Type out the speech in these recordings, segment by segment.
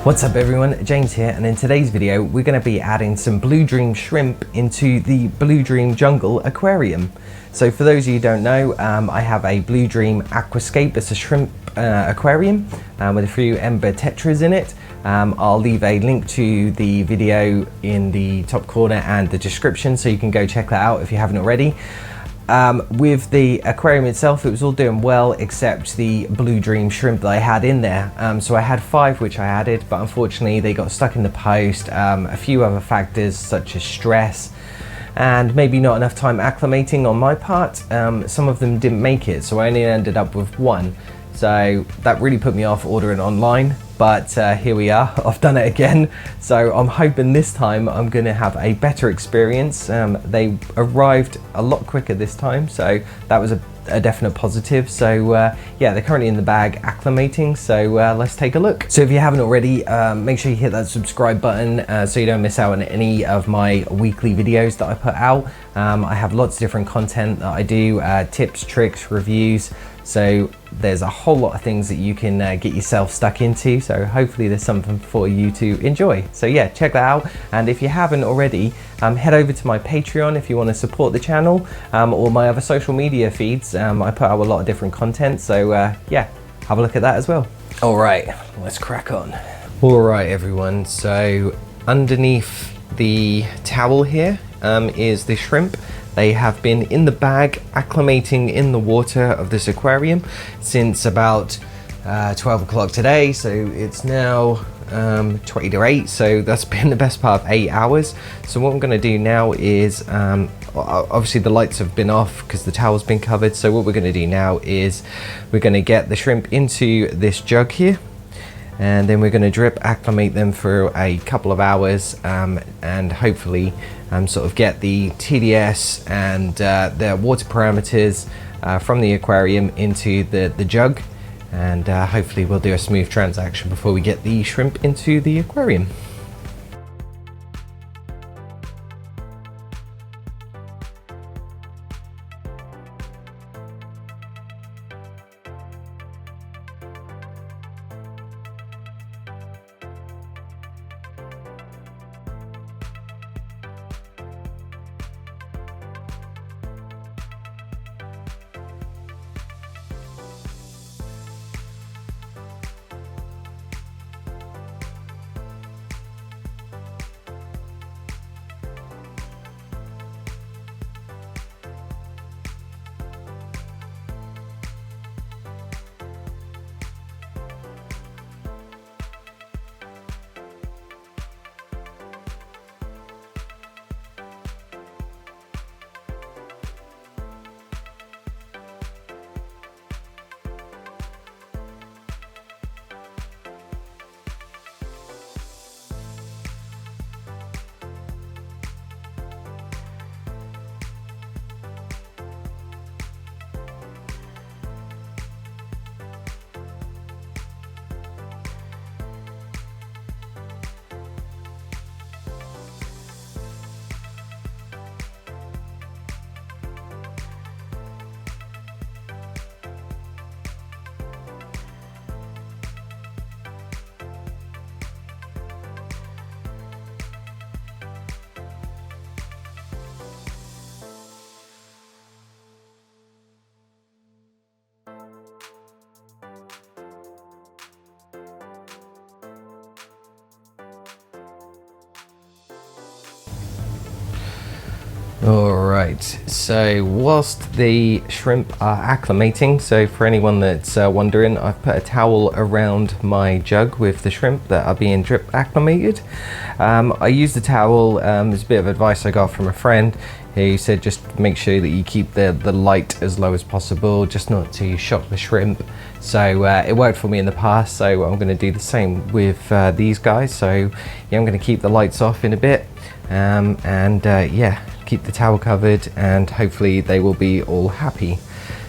What's up everyone, James here, and in today's video we're going to be adding some Blue Dream shrimp into the Blue Dream Jungle aquarium. So for those of you who don't know, I have a Blue Dream aquascape. It's a shrimp aquarium with a few ember tetras in it. I'll leave a link to the video in the top corner and the description so you can go check that out if you haven't already. With the aquarium itself, it was all doing well except the Blue Dream shrimp that I had in there. So I had 5 which I added, but unfortunately they got stuck in the post. A few other factors such as stress and maybe not enough time acclimating on my part. Some of them didn't make it, so I only ended up with 1. So that really put me off ordering online, but here we are, I've done it again. So I'm hoping this time I'm gonna have a better experience. They arrived a lot quicker this time, so that was a definite positive. So yeah, they're currently in the bag acclimating, so let's take a look. So if you haven't already, make sure you hit that subscribe button so you don't miss out on any of my weekly videos that I put out. I have lots of different content that I do, tips, tricks, reviews. So there's a whole lot of things that you can get yourself stuck into. So hopefully there's something for you to enjoy. So yeah, check that out. And if you haven't already, head over to my Patreon if you want to support the channel, or my other social media feeds. I put out a lot of different content. So yeah, have a look at that as well. All right, let's crack on. All right, everyone. So underneath the towel here is the shrimp. They have been in the bag acclimating in the water of this aquarium since about 12 o'clock today. So it's now 20 to 8, so that's been the best part of 8 hours. So what I'm going to do now is obviously the lights have been off because the towel's been covered. So what we're going to do now is we're going to get the shrimp into this jug here, and then we're going to drip acclimate them for a couple of hours, and hopefully sort of get the TDS and the water parameters from the aquarium into the jug, and hopefully we'll do a smooth transaction before we get the shrimp into the aquarium. Alright, so whilst the shrimp are acclimating, so for anyone that's wondering, I've put a towel around my jug with the shrimp that are being drip acclimated. I use the towel, there's a bit of advice I got from a friend who said just make sure that you keep the light as low as possible, just not to shock the shrimp. So it worked for me in the past, so I'm going to do the same with these guys. So yeah, I'm going to keep the lights off in a bit, yeah, keep the towel covered, and hopefully they will be all happy.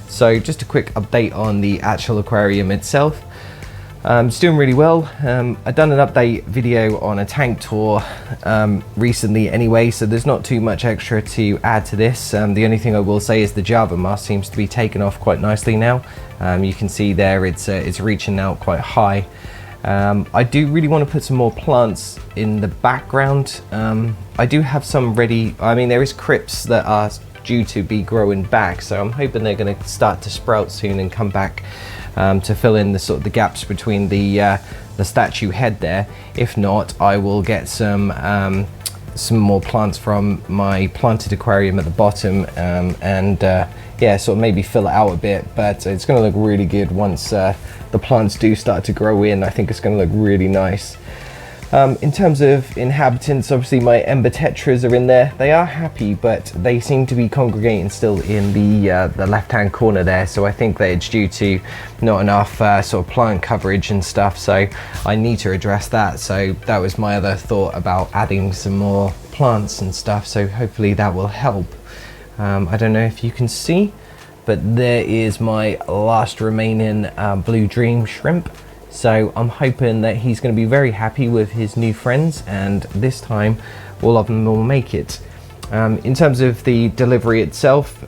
So just a quick update on the actual aquarium itself. It's doing really well. I've done an update video on a tank tour recently anyway, so there's not too much extra to add to this. The only thing I will say is the Java mask seems to be taken off quite nicely now. You can see there it's reaching out quite high, I do really want to put some more plants in the background. I do have some ready. I mean, there is crypts that are due to be growing back, so I'm hoping they're going to start to sprout soon and come back to fill in the sort of the gaps between the statue head there. If not, I will get some more plants from my planted aquarium at the bottom, and yeah, sort of maybe fill it out a bit, but it's going to look really good once the plants do start to grow in. I think it's going to look really nice. In terms of inhabitants, obviously my ember tetras are in there. They are happy, but they seem to be congregating still in the left-hand corner there, so I think that it's due to not enough sort of plant coverage and stuff, so I need to address that. So that was my other thought about adding some more plants and stuff, so hopefully that will help. I don't know if you can see, but there is my last remaining Blue Dream shrimp. So I'm hoping that he's going to be very happy with his new friends, and this time all of them will make it. In terms of the delivery itself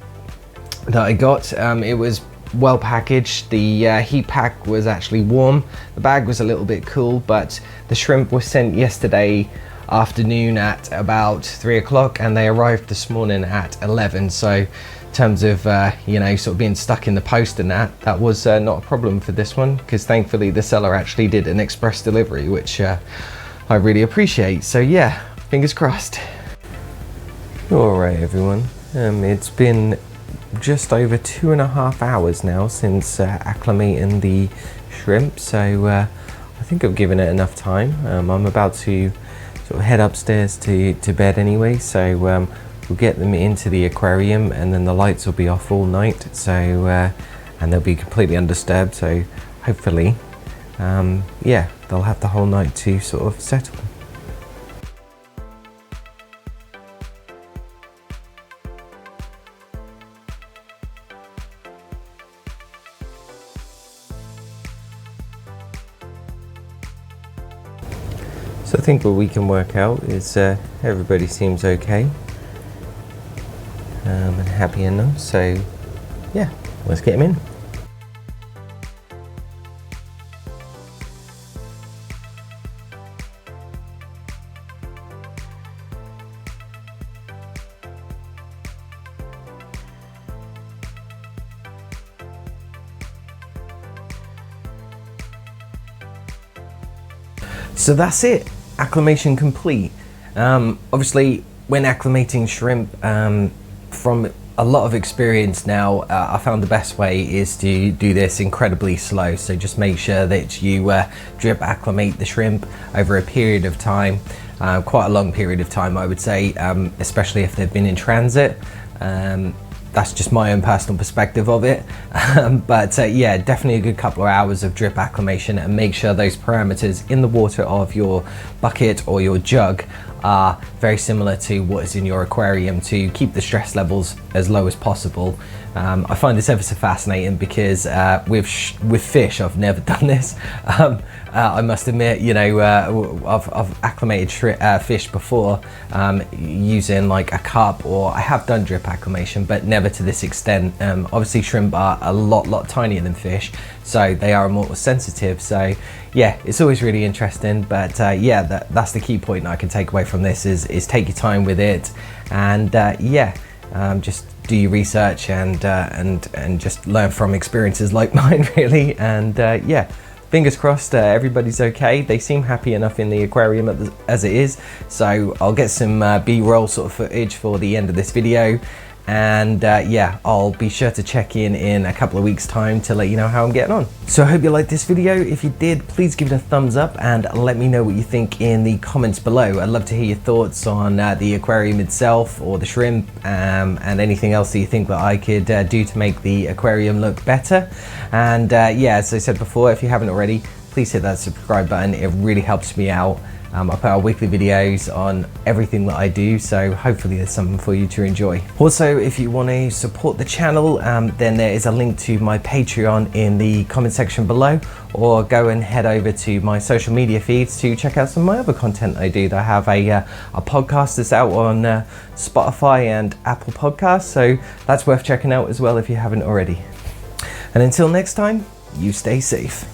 that I got, it was well packaged. The heat pack was actually warm. The bag was a little bit cool, but the shrimp was sent yesterday afternoon at about 3 o'clock and they arrived this morning at 11. So in terms of you know, sort of being stuck in the post and that was not a problem for this one, because thankfully the seller actually did an express delivery, which I really appreciate. So yeah, fingers crossed. Alright everyone, it's been just over 2.5 hours now since acclimating the shrimp, so I think I've given it enough time. I'm about to sort of head upstairs to bed anyway, so we'll get them into the aquarium and then the lights will be off all night, so and they'll be completely undisturbed, so hopefully yeah, they'll have the whole night to sort of settle. So I think what we can work out is everybody seems okay and happy enough, so yeah, let's get him in. So that's it, acclimation complete. Obviously when acclimating shrimp, from a lot of experience now, I found the best way is to do this incredibly slow. So just make sure that you drip acclimate the shrimp over a period of time, quite a long period of time I would say, especially if they've been in transit. That's just my own personal perspective of it, but yeah, definitely a good couple of hours of drip acclimation, and make sure those parameters in the water of your bucket or your jug are very similar to what is in your aquarium to keep the stress levels as low as possible. I find this ever so fascinating because with fish, I've never done this. I must admit, you know, I've acclimated fish before using like a cup, or I have done drip acclimation, but never to this extent. Obviously shrimp are a lot tinier than fish, so they are more sensitive. So yeah, it's always really interesting, but yeah, that's the key point I can take away from this is take your time with it, and yeah, just do your research and just learn from experiences like mine really, and yeah, fingers crossed everybody's okay. They seem happy enough in the aquarium as it is, so I'll get some B-roll sort of footage for the end of this video, and yeah, I'll be sure to check in a couple of weeks time to let you know how I'm getting on. So I hope you liked this video. If you did, please give it a thumbs up and let me know what you think in the comments below. I'd love to hear your thoughts on the aquarium itself or the shrimp, and anything else that you think that I could do to make the aquarium look better. And yeah, as I said before, if you haven't already, please hit that subscribe button. It really helps me out. I put out weekly videos on everything that I do, so hopefully there's something for you to enjoy. Also, if you want to support the channel, then there is a link to my Patreon in the comment section below, or go and head over to my social media feeds to check out some of my other content I do. I have a podcast that's out on Spotify and Apple Podcasts, so that's worth checking out as well if you haven't already. And until next time, you stay safe.